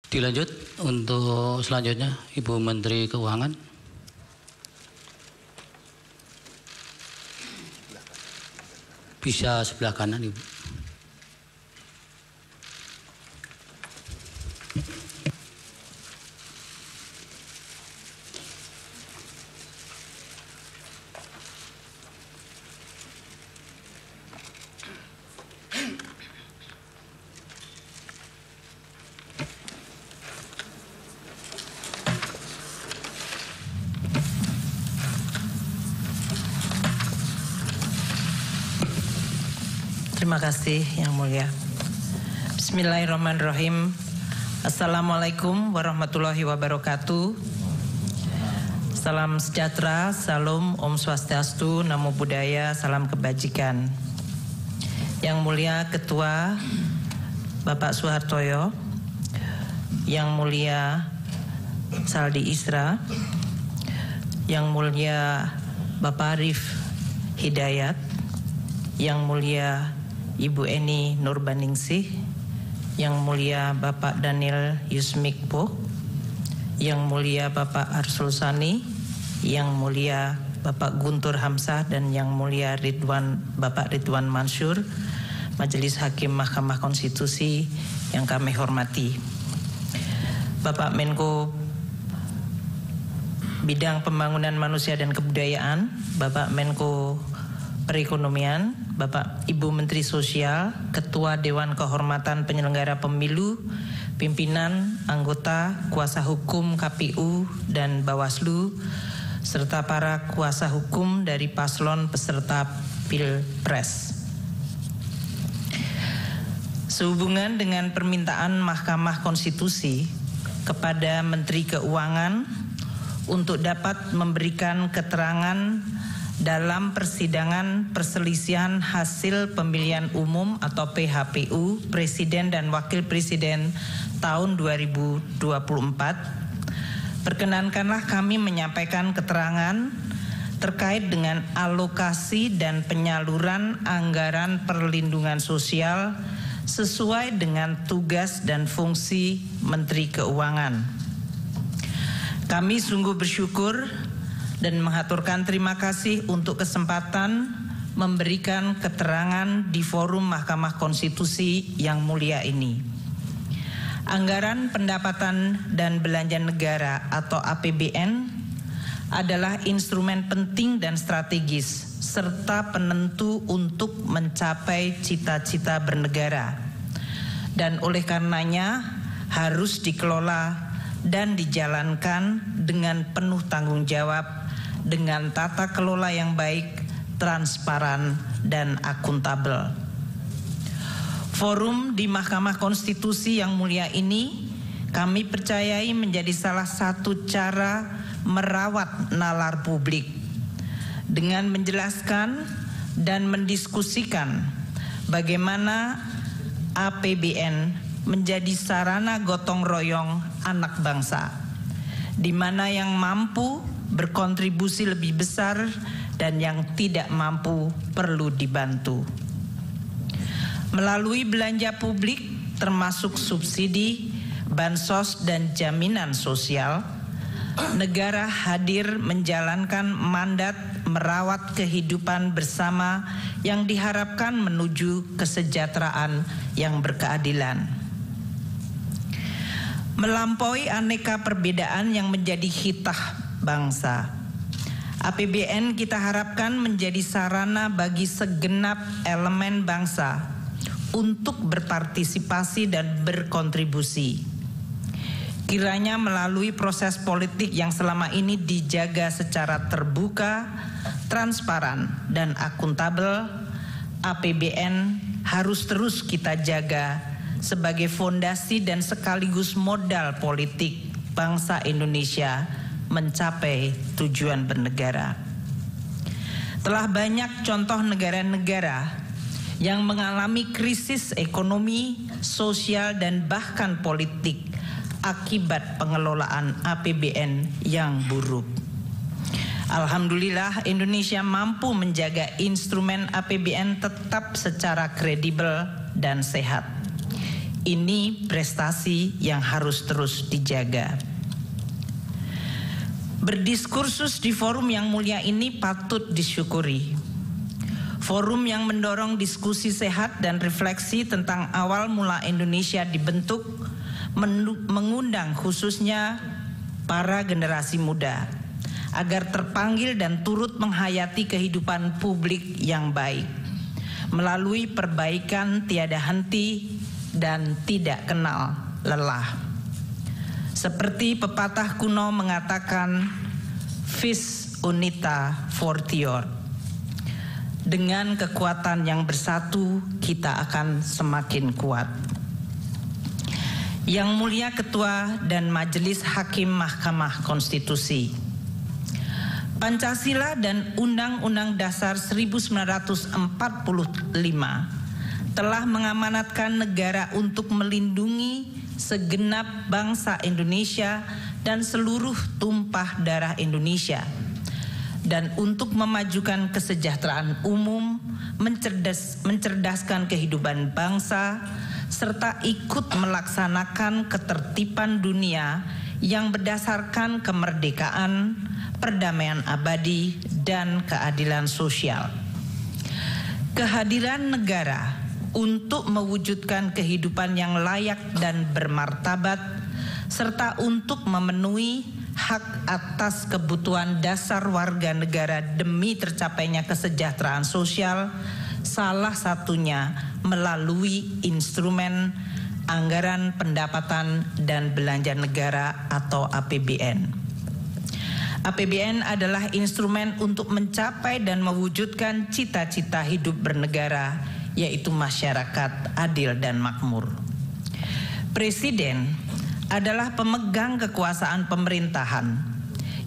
Dilanjut untuk selanjutnya Ibu Menteri Keuangan. Bisa sebelah kanan Ibu. Terima kasih Yang Mulia. Bismillahirrahmanirrahim. Assalamualaikum warahmatullahi wabarakatuh. Salam sejahtera, salam Om Swastiastu, Namo Buddhaya, salam kebajikan. Yang Mulia Ketua Bapak Soehartoyo, Yang Mulia Saldi Isra, Yang Mulia Bapak Arif Hidayat, Yang Mulia Ibu Eni Nurbaningsih, Yang Mulia Bapak Daniel Yusmikpo, Yang Mulia Bapak Arsul Sani, Yang Mulia Bapak Guntur Hamzah, dan Yang Mulia Bapak Ridwan Mansur, Majelis Hakim Mahkamah Konstitusi yang kami hormati. Bapak Menko Bidang Pembangunan Manusia dan Kebudayaan, Bapak Menko Perekonomian, Bapak Ibu Menteri Sosial, Ketua Dewan Kehormatan Penyelenggara Pemilu, pimpinan, anggota, kuasa hukum KPU dan Bawaslu, serta para kuasa hukum dari paslon peserta Pilpres. Sehubungan dengan permintaan Mahkamah Konstitusi kepada Menteri Keuangan untuk dapat memberikan keterangan dalam persidangan perselisihan hasil pemilihan umum atau PHPU Presiden dan Wakil Presiden tahun 2024, perkenankanlah kami menyampaikan keterangan terkait dengan alokasi dan penyaluran anggaran perlindungan sosial sesuai dengan tugas dan fungsi Menteri Keuangan. Kami sungguh bersyukur dan mengaturkan terima kasih untuk kesempatan memberikan keterangan di forum Mahkamah Konstitusi yang mulia ini. Anggaran pendapatan dan belanja negara atau APBN adalah instrumen penting dan strategis serta penentu untuk mencapai cita-cita bernegara, dan oleh karenanya harus dikelola dan dijalankan dengan penuh tanggung jawab, dengan tata kelola yang baik, transparan, dan akuntabel. Forum di Mahkamah Konstitusi yang mulia ini kami percayai menjadi salah satu cara merawat nalar publik dengan menjelaskan dan mendiskusikan bagaimana APBN menjadi sarana gotong royong anak bangsa, di mana yang mampu berkontribusi lebih besar dan yang tidak mampu perlu dibantu. Melalui belanja publik termasuk subsidi, bansos, dan jaminan sosial, negara hadir menjalankan mandat merawat kehidupan bersama yang diharapkan menuju kesejahteraan yang berkeadilan. Melampaui aneka perbedaan yang menjadi hitah bangsa, APBN kita harapkan menjadi sarana bagi segenap elemen bangsa untuk berpartisipasi dan berkontribusi. Kiranya melalui proses politik yang selama ini dijaga secara terbuka, transparan, dan akuntabel, APBN harus terus kita jaga sebagai fondasi dan sekaligus modal politik bangsa Indonesia mencapai tujuan bernegara. Telah banyak contoh negara-negara yang mengalami krisis ekonomi, sosial, dan bahkan politik akibat pengelolaan APBN yang buruk. Alhamdulillah, Indonesia mampu menjaga instrumen APBN tetap secara kredibel dan sehat. Ini prestasi yang harus terus dijaga. Berdiskursus di forum yang mulia ini patut disyukuri. Forum yang mendorong diskusi sehat dan refleksi tentang awal mula Indonesia dibentuk, mengundang khususnya para generasi muda agar terpanggil dan turut menghayati kehidupan publik yang baik melalui perbaikan tiada henti dan tidak kenal lelah. Seperti pepatah kuno mengatakan, vis unita fortior. Dengan kekuatan yang bersatu, kita akan semakin kuat. Yang Mulia Ketua dan Majelis Hakim Mahkamah Konstitusi, Pancasila dan Undang-Undang Dasar 1945 telah mengamanatkan negara untuk melindungi segenap bangsa Indonesia dan seluruh tumpah darah Indonesia, dan untuk memajukan kesejahteraan umum, mencerdaskan kehidupan bangsa, serta ikut melaksanakan ketertiban dunia yang berdasarkan kemerdekaan, perdamaian abadi, dan keadilan sosial. Kehadiran negara untuk mewujudkan kehidupan yang layak dan bermartabat, serta untuk memenuhi hak atas kebutuhan dasar warga negara demi tercapainya kesejahteraan sosial, salah satunya melalui instrumen anggaran pendapatan dan belanja negara atau APBN. APBN adalah instrumen untuk mencapai dan mewujudkan cita-cita hidup bernegara, yaitu masyarakat adil dan makmur. Presiden adalah pemegang kekuasaan pemerintahan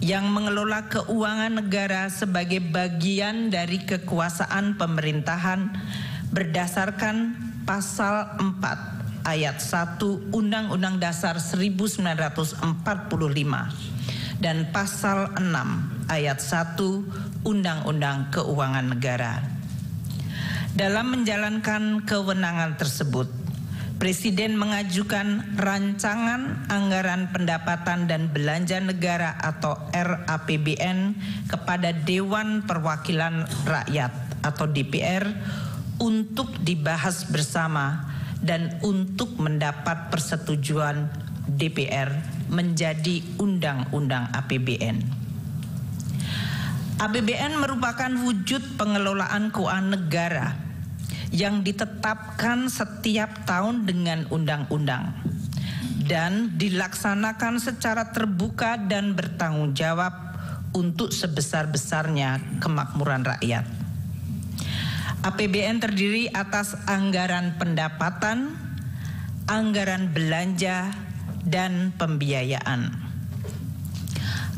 yang mengelola keuangan negara sebagai bagian dari kekuasaan pemerintahan berdasarkan pasal 4 ayat 1 Undang-Undang Dasar 1945 dan pasal 6 ayat 1 Undang-Undang Keuangan Negara. Dalam menjalankan kewenangan tersebut, Presiden mengajukan rancangan anggaran pendapatan dan belanja negara atau RAPBN kepada Dewan Perwakilan Rakyat atau DPR untuk dibahas bersama dan untuk mendapat persetujuan DPR menjadi undang-undang APBN. APBN merupakan wujud pengelolaan keuangan negara yang ditetapkan setiap tahun dengan undang-undang dan dilaksanakan secara terbuka dan bertanggung jawab untuk sebesar-besarnya kemakmuran rakyat. APBN terdiri atas anggaran pendapatan, anggaran belanja, dan pembiayaan.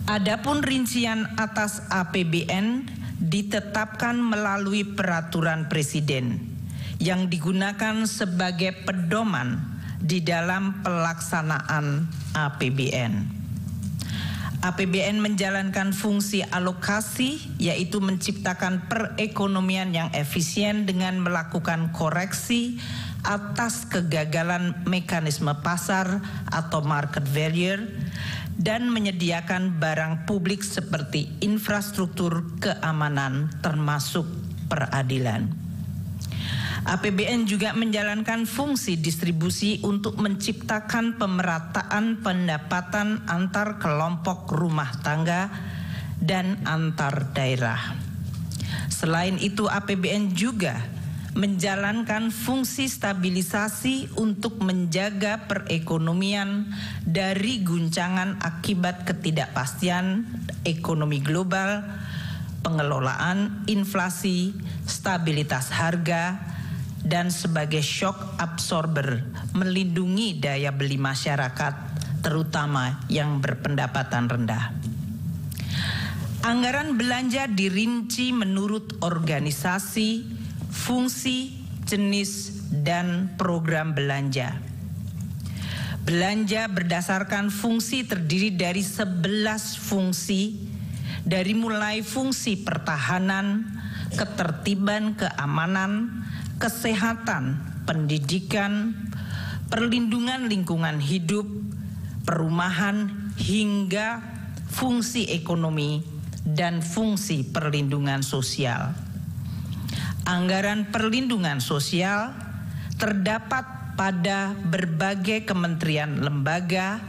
Adapun rincian atas APBN ditetapkan melalui peraturan Presiden yang digunakan sebagai pedoman di dalam pelaksanaan APBN. APBN menjalankan fungsi alokasi, yaitu menciptakan perekonomian yang efisien dengan melakukan koreksi atas kegagalan mekanisme pasar atau market failure dan menyediakan barang publik seperti infrastruktur keamanan termasuk peradilan. APBN juga menjalankan fungsi distribusi untuk menciptakan pemerataan pendapatan antar kelompok rumah tangga dan antar daerah. Selain itu, APBN juga menjalankan fungsi stabilisasi untuk menjaga perekonomian dari guncangan akibat ketidakpastian ekonomi global, pengelolaan inflasi, stabilitas harga, dan sebagai shock absorber melindungi daya beli masyarakat, terutama yang berpendapatan rendah. Anggaran belanja dirinci menurut organisasi, fungsi, jenis, dan program belanja. Belanja berdasarkan fungsi terdiri dari 11 fungsi, dari mulai fungsi pertahanan, ketertiban keamanan, kesehatan, pendidikan, perlindungan lingkungan hidup, perumahan, hingga fungsi ekonomi dan fungsi perlindungan sosial. Anggaran perlindungan sosial terdapat pada berbagai kementerian lembaga,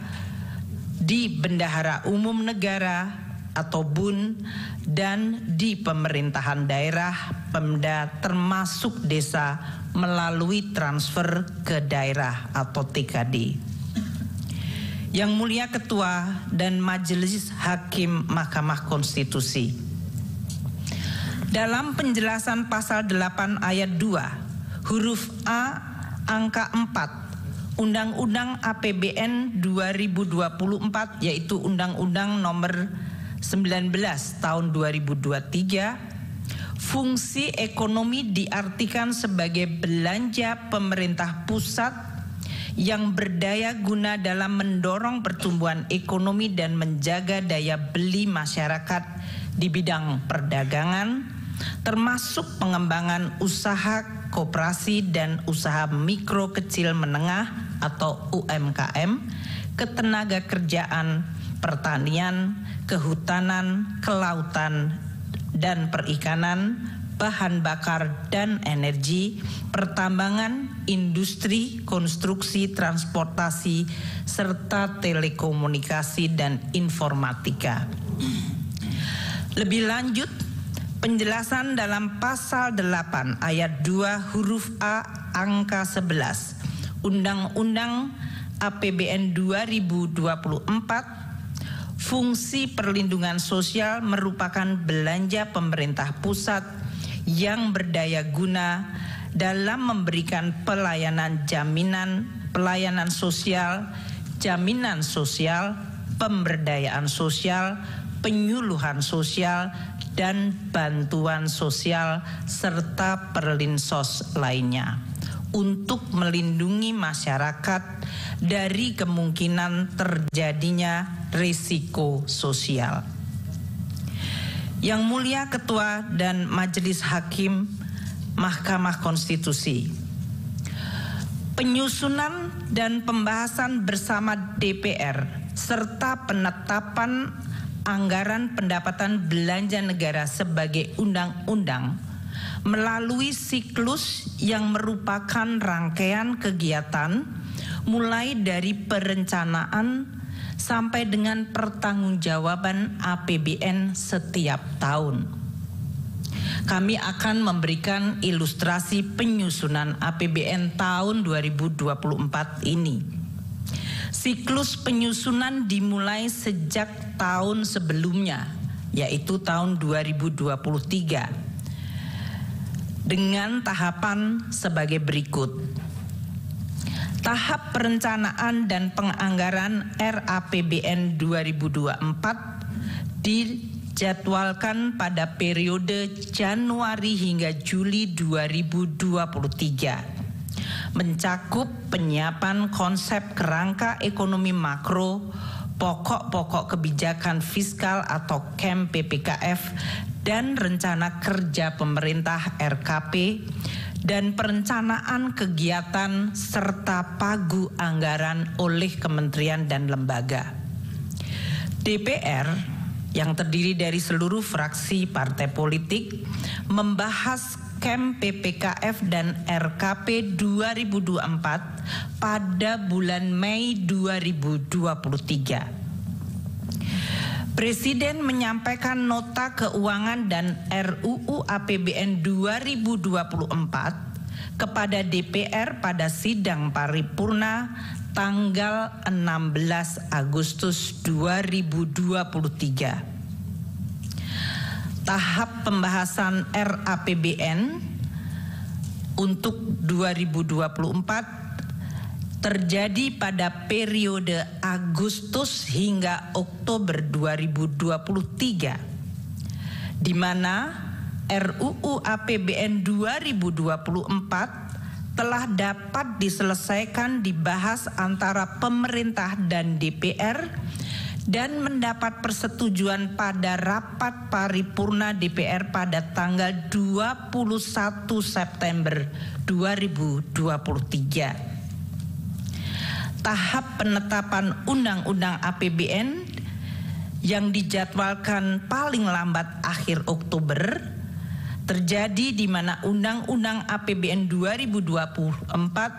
di Bendahara Umum Negara atau BUN, dan di pemerintahan daerah Pemda termasuk desa melalui transfer ke daerah atau TKD. Yang Mulia Ketua dan Majelis Hakim Mahkamah Konstitusi, dalam penjelasan pasal 8 ayat 2 huruf A angka 4 Undang-Undang APBN 2024, yaitu Undang-Undang Nomor 19 Tahun 2023, fungsi ekonomi diartikan sebagai belanja pemerintah pusat yang berdaya guna dalam mendorong pertumbuhan ekonomi dan menjaga daya beli masyarakat di bidang perdagangan, termasuk pengembangan usaha koperasi dan usaha mikro kecil menengah atau UMKM, ketenaga kerjaan, pertanian, kehutanan, kelautan dan perikanan, bahan bakar dan energi, pertambangan, industri, konstruksi, transportasi, serta telekomunikasi dan informatika. Lebih lanjut, penjelasan dalam pasal 8 ayat 2 huruf A angka 11 Undang-Undang APBN 2024, fungsi perlindungan sosial merupakan belanja pemerintah pusat yang berdaya guna dalam memberikan pelayanan pelayanan sosial, jaminan sosial, pemberdayaan sosial, penyuluhan sosial, dan bantuan sosial serta perlinsos lainnya untuk melindungi masyarakat dari kemungkinan terjadinya risiko sosial. Yang Mulia Ketua dan Majelis Hakim Mahkamah Konstitusi, penyusunan dan pembahasan bersama DPR serta penetapan anggaran pendapatan belanja negara sebagai undang-undang melalui siklus yang merupakan rangkaian kegiatan mulai dari perencanaan sampai dengan pertanggungjawaban APBN setiap tahun. Kami akan memberikan ilustrasi penyusunan APBN tahun 2024 ini. Siklus penyusunan dimulai sejak tahun sebelumnya, yaitu tahun 2023, dengan tahapan sebagai berikut. Tahap perencanaan dan penganggaran RAPBN 2024 dijadwalkan pada periode Januari hingga Juli 2023. Mencakup penyiapan konsep kerangka ekonomi makro, pokok-pokok kebijakan fiskal atau KEM PPKF, dan rencana kerja pemerintah RKP, dan perencanaan kegiatan serta pagu anggaran oleh kementerian dan lembaga. DPR yang terdiri dari seluruh fraksi partai politik membahas KEM PPKF dan RKP 2024 pada bulan Mei 2023. Presiden menyampaikan nota keuangan dan RUU APBN 2024 kepada DPR pada sidang paripurna tanggal 16 Agustus 2023. Tahap pembahasan RAPBN untuk 2024 terjadi pada periode Agustus hingga Oktober 2023, di mana RUU APBN 2024 telah dapat diselesaikan dibahas antara pemerintah dan DPR dan mendapat persetujuan pada rapat paripurna DPR pada tanggal 21 September 2023. tahap penetapan Undang-Undang APBN yang dijadwalkan paling lambat akhir Oktober terjadi di mana Undang-Undang APBN 2024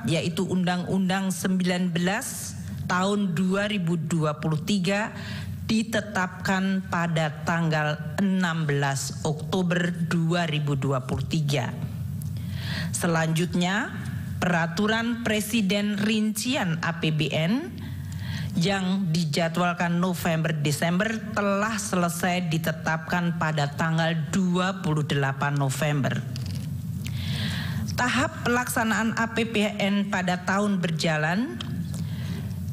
yaitu Undang-Undang 19 tahun 2023 ditetapkan pada tanggal 16 Oktober 2023. Selanjutnya, Peraturan Presiden Rincian APBN yang dijadwalkan November-Desember telah selesai ditetapkan pada tanggal 28 November. Tahap pelaksanaan APBN pada tahun berjalan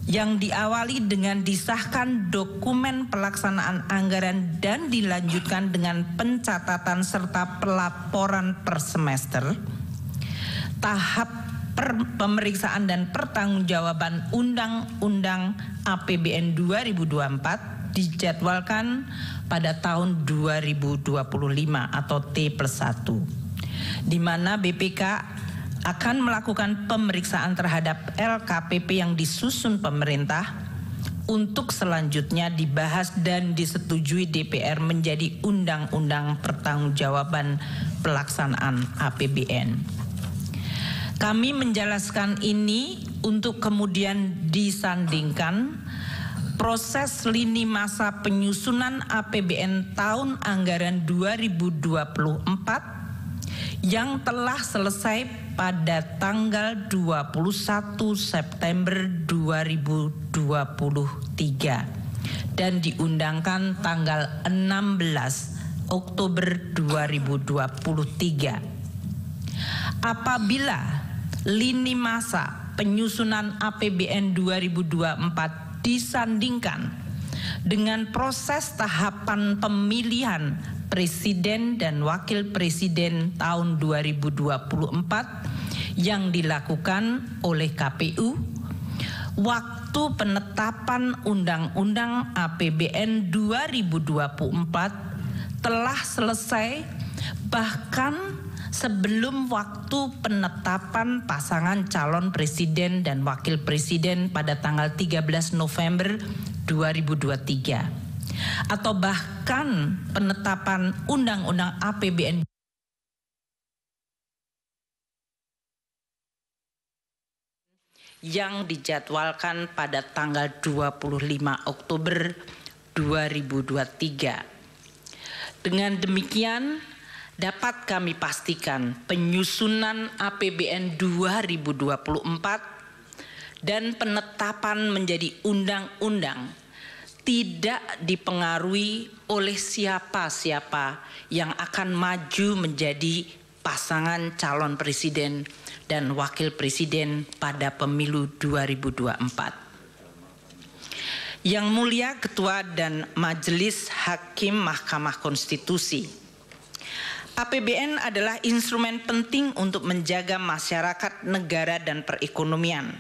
yang diawali dengan disahkan dokumen pelaksanaan anggaran dan dilanjutkan dengan pencatatan serta pelaporan per semester. Tahap pemeriksaan dan pertanggungjawaban Undang-Undang APBN 2024 dijadwalkan pada tahun 2025 atau T+1, di mana BPK akan melakukan pemeriksaan terhadap LKPP yang disusun pemerintah untuk selanjutnya dibahas dan disetujui DPR menjadi Undang-Undang Pertanggungjawaban Pelaksanaan APBN. Kami menjelaskan ini untuk kemudian disandingkan proses lini masa penyusunan APBN tahun anggaran 2024 yang telah selesai pada tanggal 21 September 2023 dan diundangkan tanggal 16 Oktober 2023. Apabila lini masa penyusunan APBN 2024 disandingkan dengan proses tahapan pemilihan Presiden dan Wakil Presiden tahun 2024 yang dilakukan oleh KPU, waktu penetapan Undang-Undang APBN 2024 telah selesai bahkan sebelum waktu penetapan pasangan calon presiden dan wakil presiden pada tanggal 13 November 2023 atau bahkan penetapan Undang-Undang APBN yang dijadwalkan pada tanggal 25 Oktober 2023. Dengan demikian, dapat kami pastikan penyusunan APBN 2024 dan penetapan menjadi undang-undang tidak dipengaruhi oleh siapa-siapa yang akan maju menjadi pasangan calon presiden dan wakil presiden pada pemilu 2024. Yang Mulia Ketua dan Majelis Hakim Mahkamah Konstitusi, APBN adalah instrumen penting untuk menjaga masyarakat, negara, dan perekonomian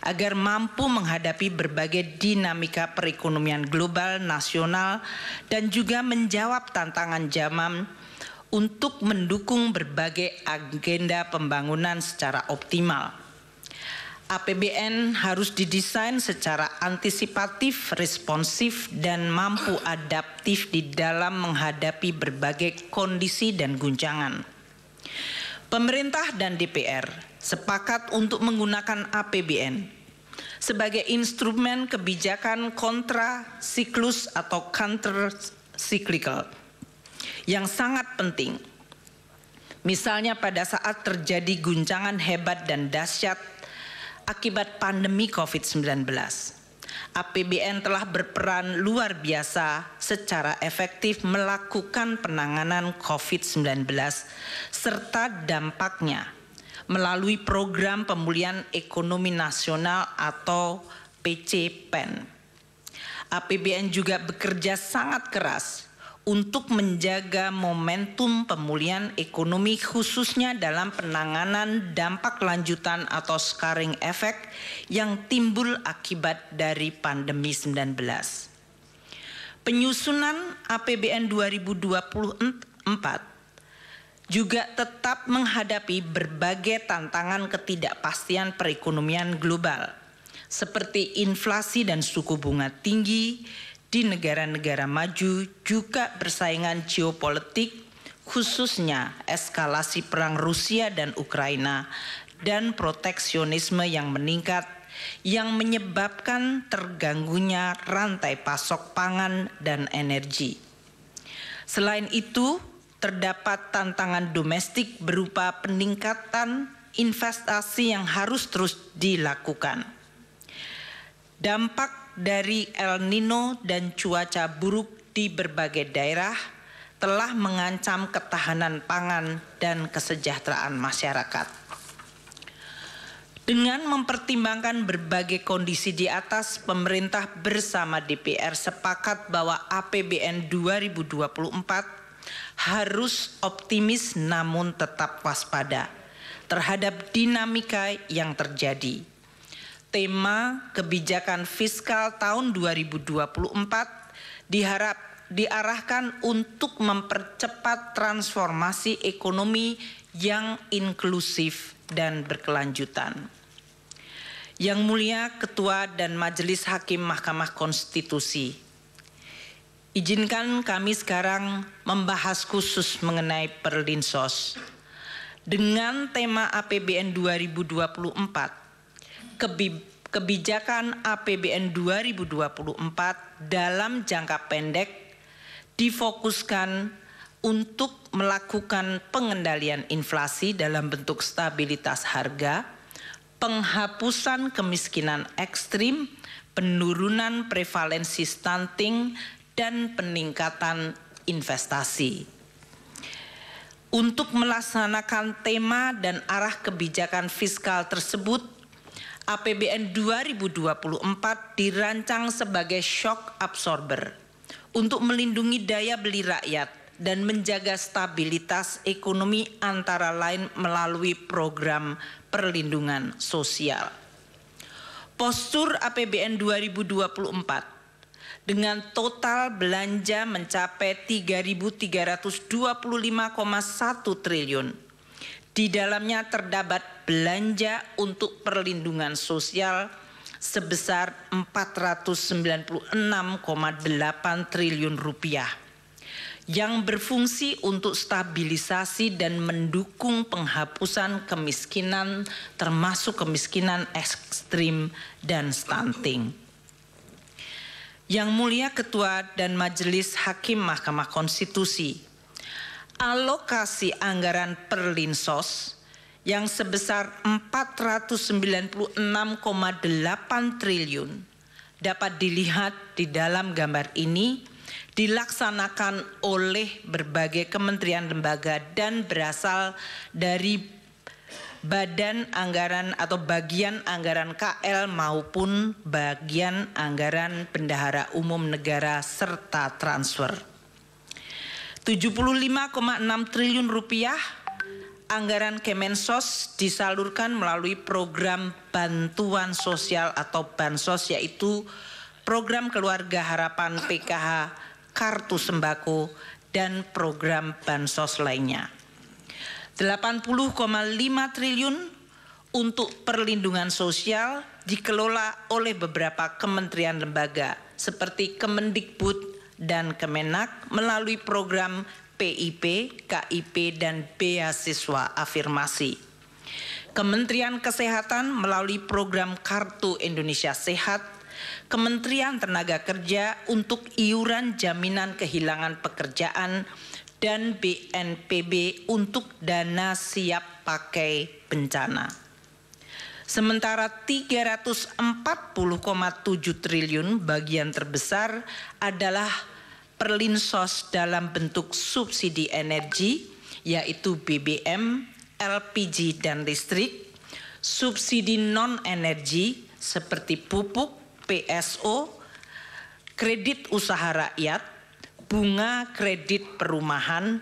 agar mampu menghadapi berbagai dinamika perekonomian global, nasional, dan juga menjawab tantangan zaman untuk mendukung berbagai agenda pembangunan secara optimal. APBN harus didesain secara antisipatif, responsif, dan mampu adaptif di dalam menghadapi berbagai kondisi dan guncangan. Pemerintah dan DPR sepakat untuk menggunakan APBN sebagai instrumen kebijakan kontra siklus atau counter cyclical yang sangat penting. Misalnya pada saat terjadi guncangan hebat dan dahsyat akibat pandemi COVID-19, APBN telah berperan luar biasa secara efektif melakukan penanganan COVID-19 serta dampaknya melalui program pemulihan ekonomi nasional atau PCPEN. APBN juga bekerja sangat keras untuk menjaga momentum pemulihan ekonomi khususnya dalam penanganan dampak lanjutan atau scarring effect yang timbul akibat dari pandemi 19. Penyusunan APBN 2024 juga tetap menghadapi berbagai tantangan ketidakpastian perekonomian global seperti inflasi dan suku bunga tinggi di negara-negara maju, juga persaingan geopolitik, khususnya eskalasi perang Rusia dan Ukraina, dan proteksionisme yang meningkat yang menyebabkan terganggunya rantai pasok pangan dan energi. Selain itu, terdapat tantangan domestik berupa peningkatan investasi yang harus terus dilakukan. Dampak dari El Nino dan cuaca buruk di berbagai daerah telah mengancam ketahanan pangan dan kesejahteraan masyarakat. Dengan mempertimbangkan berbagai kondisi di atas, pemerintah bersama DPR sepakat bahwa APBN 2024 harus optimis namun tetap waspada terhadap dinamika yang terjadi. Tema kebijakan fiskal tahun 2024 diarahkan untuk mempercepat transformasi ekonomi yang inklusif dan berkelanjutan. Yang Mulia Ketua dan Majelis Hakim Mahkamah Konstitusi, izinkan kami sekarang membahas khusus mengenai Perlinsos. Dengan tema APBN 2024, kebijakan APBN 2024 dalam jangka pendek difokuskan untuk melakukan pengendalian inflasi dalam bentuk stabilitas harga, penghapusan kemiskinan ekstrim, penurunan prevalensi stunting, dan peningkatan investasi. Untuk melaksanakan tema dan arah kebijakan fiskal tersebut, APBN 2024 dirancang sebagai shock absorber untuk melindungi daya beli rakyat dan menjaga stabilitas ekonomi antara lain melalui program perlindungan sosial. Postur APBN 2024 dengan total belanja mencapai 3.325,1 triliun. Di dalamnya terdapat belanja untuk perlindungan sosial sebesar 496,8 triliun rupiah yang berfungsi untuk stabilisasi dan mendukung penghapusan kemiskinan termasuk kemiskinan ekstrim dan stunting. Yang Mulia Ketua dan Majelis Hakim Mahkamah Konstitusi, alokasi anggaran Perlinsos yang sebesar 496,8 triliun dapat dilihat di dalam gambar ini dilaksanakan oleh berbagai kementerian lembaga dan berasal dari badan anggaran atau bagian anggaran KL maupun bagian anggaran bendahara umum negara serta transfer. 75,6 triliun rupiah anggaran Kemensos disalurkan melalui program bantuan sosial atau Bansos, yaitu program Keluarga Harapan PKH, Kartu Sembako, dan program Bansos lainnya. 80,5 triliun untuk perlindungan sosial dikelola oleh beberapa kementerian lembaga seperti Kemendikbud dan Kemenak melalui program PIP, KIP, dan beasiswa afirmasi. Kementerian Kesehatan melalui program Kartu Indonesia Sehat, Kementerian Tenaga Kerja untuk iuran jaminan kehilangan pekerjaan, dan BNPB untuk dana siap pakai bencana. Sementara 340,7 triliun bagian terbesar adalah Perlinsos dalam bentuk subsidi energi, yaitu BBM, LPG dan listrik, subsidi non-energi seperti pupuk, PSO, kredit usaha rakyat, bunga kredit perumahan,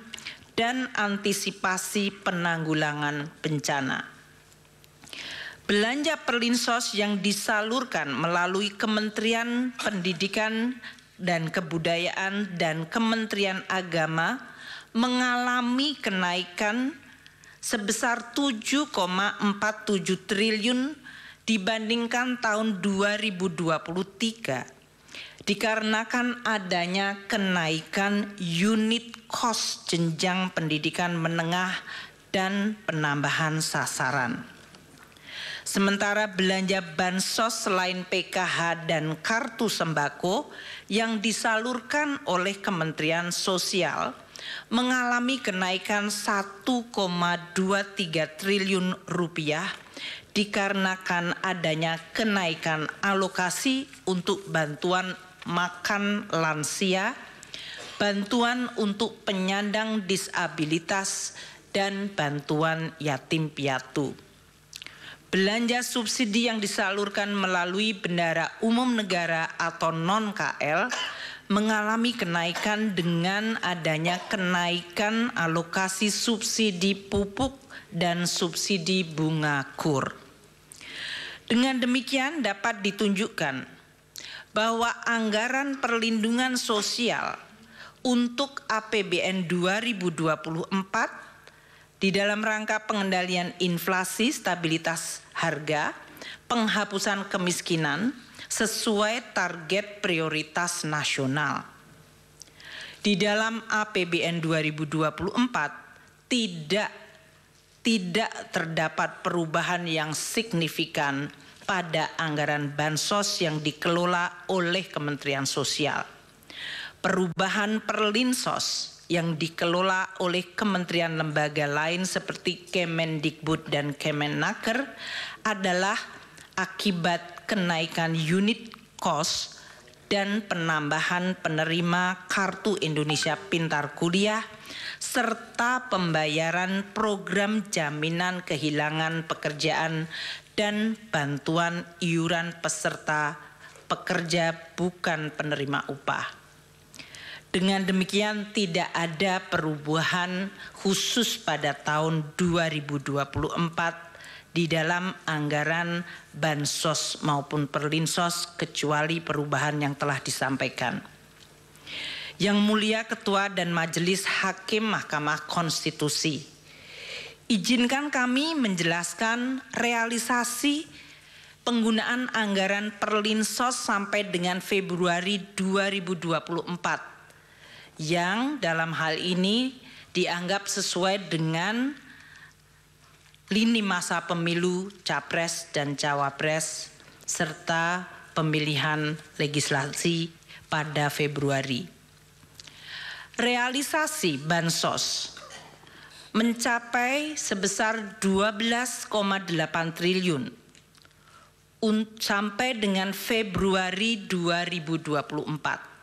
dan antisipasi penanggulangan bencana. Belanja Perlinsos yang disalurkan melalui Kementerian Pendidikan dan Kebudayaan dan Kementerian Agama mengalami kenaikan sebesar 7,47 triliun dibandingkan tahun 2023 dikarenakan adanya kenaikan unit cost jenjang pendidikan menengah dan penambahan sasaran. Sementara belanja bansos selain PKH dan kartu sembako yang disalurkan oleh Kementerian Sosial mengalami kenaikan 1,23 triliun rupiah dikarenakan adanya kenaikan alokasi untuk bantuan makan lansia, bantuan untuk penyandang disabilitas, dan bantuan yatim piatu. Belanja subsidi yang disalurkan melalui bendara umum negara atau non-KL mengalami kenaikan dengan adanya kenaikan alokasi subsidi pupuk dan subsidi bunga kur. Dengan demikian dapat ditunjukkan bahwa anggaran perlindungan sosial untuk APBN 2024 di dalam rangka pengendalian inflasi, stabilitas harga, penghapusan kemiskinan sesuai target prioritas nasional. Di dalam APBN 2024 tidak terdapat perubahan yang signifikan pada anggaran bansos yang dikelola oleh Kementerian Sosial. Perubahan perlinsos yang dikelola oleh kementerian lembaga lain seperti Kemendikbud dan Kemenaker adalah akibat kenaikan unit cost dan penambahan penerima Kartu Indonesia Pintar Kuliah serta pembayaran program jaminan kehilangan pekerjaan dan bantuan iuran peserta pekerja bukan penerima upah. Dengan demikian tidak ada perubahan khusus pada tahun 2024 di dalam anggaran bansos maupun perlinsos kecuali perubahan yang telah disampaikan. Yang Mulia Ketua dan Majelis Hakim Mahkamah Konstitusi, izinkan kami menjelaskan realisasi penggunaan anggaran perlinsos sampai dengan Februari 2024 yang dalam hal ini dianggap sesuai dengan lini masa pemilu Capres dan Cawapres serta pemilihan legislasi pada Februari. Realisasi bansos mencapai sebesar 12,8 triliun sampai dengan Februari 2024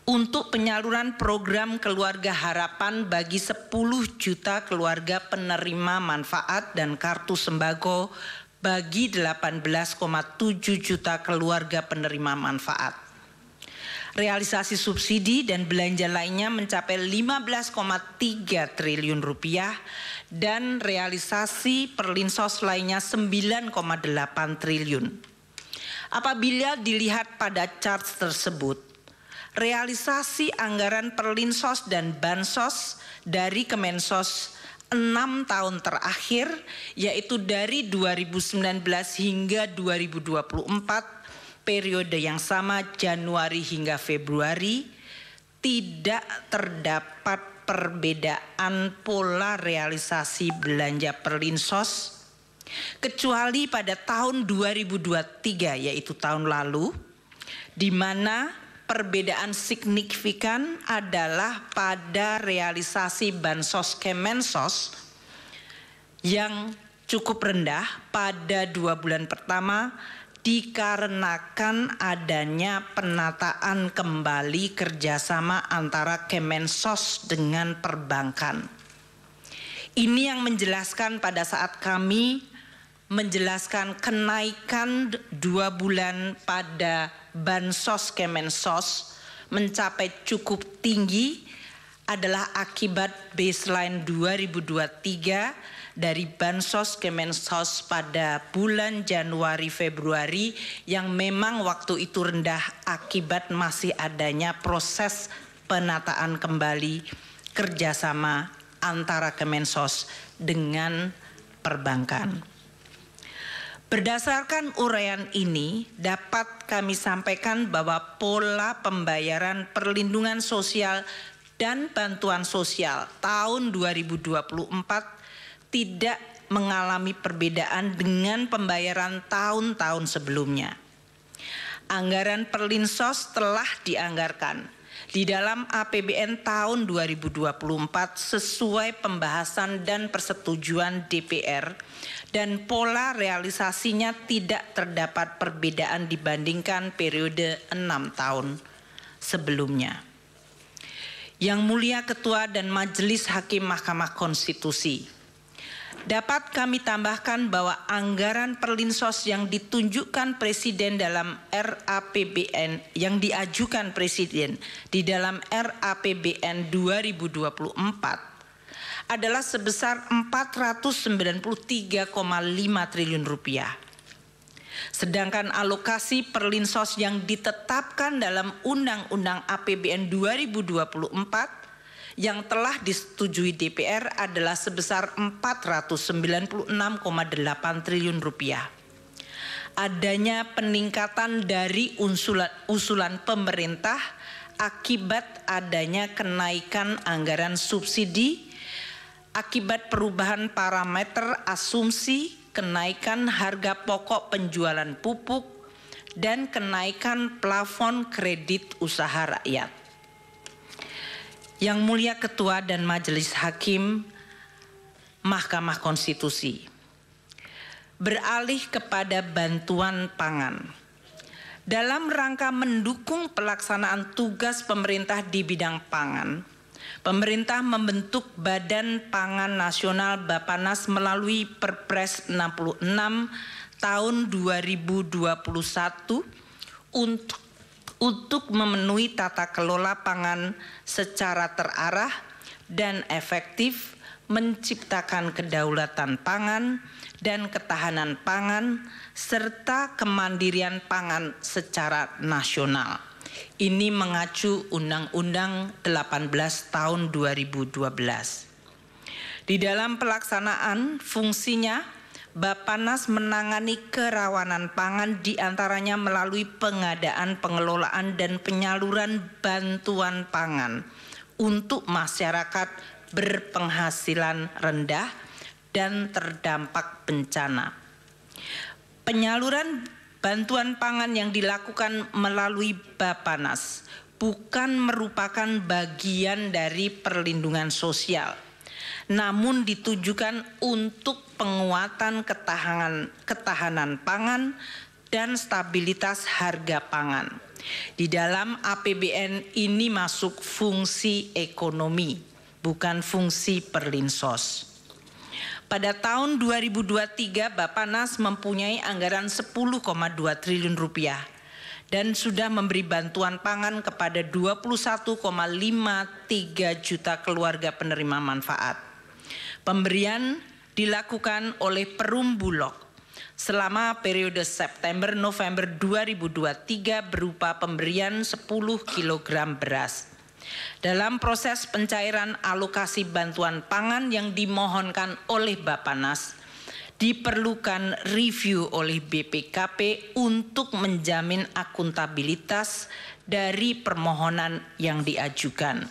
untuk penyaluran program Keluarga Harapan bagi 10 juta keluarga penerima manfaat dan kartu sembako bagi 18,7 juta keluarga penerima manfaat. Realisasi subsidi dan belanja lainnya mencapai 15,3 triliun rupiah dan realisasi perlinsos lainnya 9,8 triliun. Apabila dilihat pada chart tersebut, realisasi anggaran perlinsos dan bansos dari Kemensos 6 tahun terakhir, yaitu dari 2019 hingga 2024, periode yang sama Januari hingga Februari, tidak terdapat perbedaan pola realisasi belanja perlinsos kecuali pada tahun 2023 yaitu tahun lalu, di mana perbedaan signifikan adalah pada realisasi bansos Kemensos yang cukup rendah pada 2 bulan pertama dikarenakan adanya penataan kembali kerjasama antara Kemensos dengan perbankan. Ini yang menjelaskan pada saat kami menjelaskan kenaikan 2 bulan pada bansos Kemensos mencapai cukup tinggi adalah akibat baseline 2023 dari bansos Kemensos pada bulan Januari Februari yang memang waktu itu rendah akibat masih adanya proses penataan kembali kerjasama antara Kemensos dengan perbankan. Berdasarkan uraian ini, dapat kami sampaikan bahwa pola pembayaran perlindungan sosial dan bantuan sosial tahun 2024 tidak mengalami perbedaan dengan pembayaran tahun-tahun sebelumnya. Anggaran Perlinsos telah dianggarkan di dalam APBN tahun 2024 sesuai pembahasan dan persetujuan DPR, dan pola realisasinya tidak terdapat perbedaan dibandingkan periode 6 tahun sebelumnya. Yang Mulia Ketua dan Majelis Hakim Mahkamah Konstitusi, dapat kami tambahkan bahwa anggaran Perlinsos yang ditunjukkan Presiden dalam RAPBN yang diajukan Presiden di dalam RAPBN 2024 adalah sebesar 493,5 triliun rupiah. Sedangkan alokasi Perlinsos yang ditetapkan dalam Undang-Undang APBN 2024 yang telah disetujui DPR adalah sebesar 496,8 triliun rupiah. Adanya peningkatan dari usulan pemerintah akibat adanya kenaikan anggaran subsidi, akibat perubahan parameter asumsi, kenaikan harga pokok penjualan pupuk, dan kenaikan plafon kredit usaha rakyat. Yang Mulia Ketua dan Majelis Hakim Mahkamah Konstitusi, beralih kepada bantuan pangan. Dalam rangka mendukung pelaksanaan tugas pemerintah di bidang pangan, pemerintah membentuk Badan Pangan Nasional Bappenas melalui Perpres 66 tahun 2021 untuk memenuhi tata kelola pangan secara terarah dan efektif, menciptakan kedaulatan pangan dan ketahanan pangan, serta kemandirian pangan secara nasional. Ini mengacu Undang-Undang 18 tahun 2012. Di dalam pelaksanaan fungsinya, Bappenas menangani kerawanan pangan diantaranya melalui pengadaan, pengelolaan, dan penyaluran bantuan pangan untuk masyarakat berpenghasilan rendah dan terdampak bencana. Penyaluran bantuan pangan yang dilakukan melalui Bappenas bukan merupakan bagian dari perlindungan sosial, namun ditujukan untuk penguatan ketahanan pangan dan stabilitas harga pangan. Di dalam APBN ini masuk fungsi ekonomi, bukan fungsi Perlinsos. Pada tahun 2023 Bappenas mempunyai anggaran 10,2 triliun rupiah dan sudah memberi bantuan pangan kepada 21,53 juta keluarga penerima manfaat. Pemberian dilakukan oleh Perum Bulog selama periode September-November 2023 berupa pemberian 10 kg beras. Dalam proses pencairan alokasi bantuan pangan yang dimohonkan oleh Bappenas, diperlukan review oleh BPKP untuk menjamin akuntabilitas dari permohonan yang diajukan.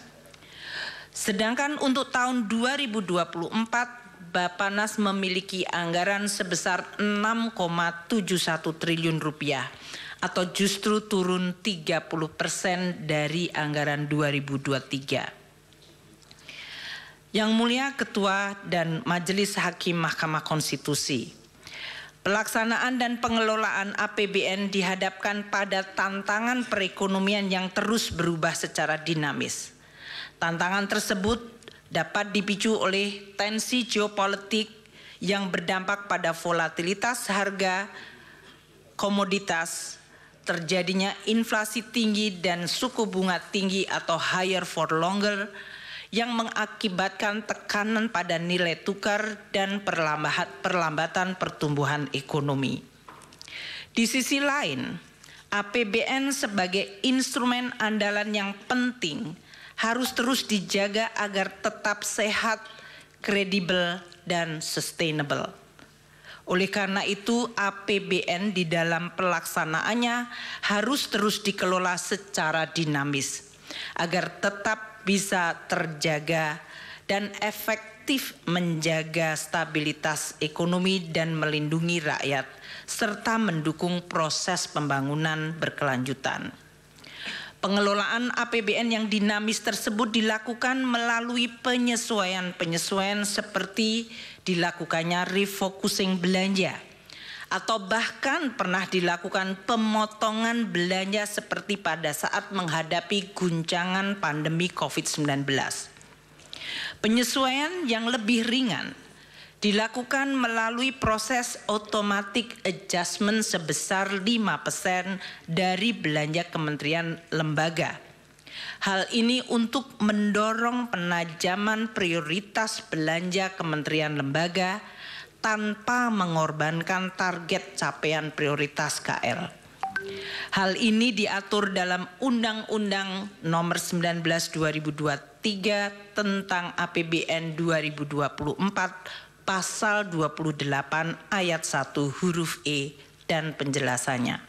Sedangkan untuk tahun 2024, Bappenas memiliki anggaran sebesar 6,71 triliun rupiah atau justru turun 30% dari anggaran 2023. Yang Mulia Ketua dan Majelis Hakim Mahkamah Konstitusi, pelaksanaan dan pengelolaan APBN dihadapkan pada tantangan perekonomian yang terus berubah secara dinamis. Tantangan tersebut dapat dipicu oleh tensi geopolitik yang berdampak pada volatilitas harga komoditas, terjadinya inflasi tinggi dan suku bunga tinggi atau higher for longer yang mengakibatkan tekanan pada nilai tukar dan perlambatan pertumbuhan ekonomi. Di sisi lain, APBN sebagai instrumen andalan yang penting harus terus dijaga agar tetap sehat, kredibel, dan sustainable. Oleh karena itu, APBN di dalam pelaksanaannya harus terus dikelola secara dinamis agar tetap bisa terjaga dan efektif menjaga stabilitas ekonomi dan melindungi rakyat serta mendukung proses pembangunan berkelanjutan. Pengelolaan APBN yang dinamis tersebut dilakukan melalui penyesuaian-penyesuaian seperti dilakukannya refocusing belanja atau bahkan pernah dilakukan pemotongan belanja seperti pada saat menghadapi guncangan pandemi COVID-19. Penyesuaian yang lebih ringan dilakukan melalui proses automatic adjustment sebesar 5% dari belanja kementerian lembaga. Hal ini untuk mendorong penajaman prioritas belanja kementerian lembaga tanpa mengorbankan target capaian prioritas KL. Hal ini diatur dalam Undang-Undang Nomor 19 2023 tentang APBN 2024 Pasal 28 ayat 1 huruf E dan penjelasannya.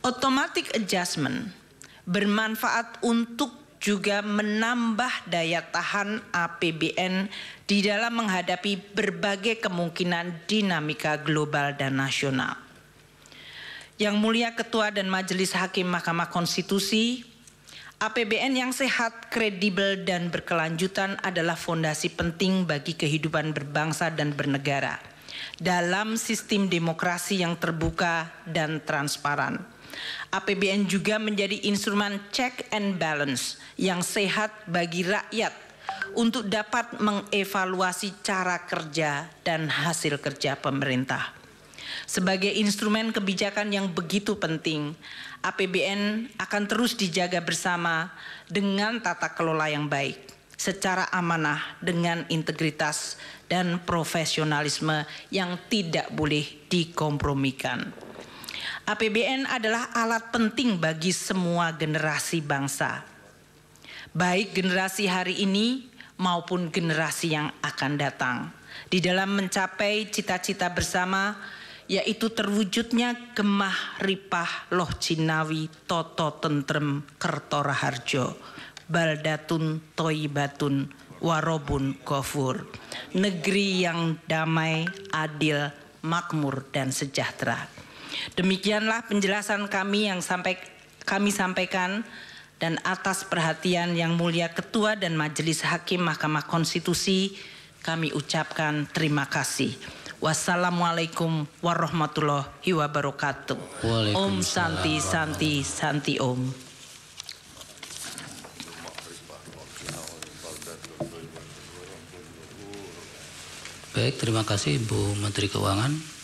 Automatic adjustment bermanfaat untuk juga menambah daya tahan APBN di dalam menghadapi berbagai kemungkinan dinamika global dan nasional. Yang Mulia Ketua dan Majelis Hakim Mahkamah Konstitusi, APBN yang sehat, kredibel, dan berkelanjutan adalah fondasi penting bagi kehidupan berbangsa dan bernegara dalam sistem demokrasi yang terbuka dan transparan. APBN juga menjadi instrumen check and balance yang sehat bagi rakyat untuk dapat mengevaluasi cara kerja dan hasil kerja pemerintah. Sebagai instrumen kebijakan yang begitu penting, APBN akan terus dijaga bersama dengan tata kelola yang baik, secara amanah dengan integritas dan profesionalisme yang tidak boleh dikompromikan. APBN adalah alat penting bagi semua generasi bangsa, baik generasi hari ini maupun generasi yang akan datang, di dalam mencapai cita-cita bersama, yaitu terwujudnya gemah ripah loh Cinawi toto tentrem kerto raharjo baldatun toibatun warobun ghafur, negeri yang damai, adil, makmur dan sejahtera. Demikianlah penjelasan kami yang kami sampaikan, dan atas perhatian Yang Mulia Ketua dan Majelis Hakim Mahkamah Konstitusi kami ucapkan terima kasih. Wassalamualaikum warahmatullahi wabarakatuh. Om Santi Santi Santi Om. Baik, terima kasih Ibu Menteri Keuangan.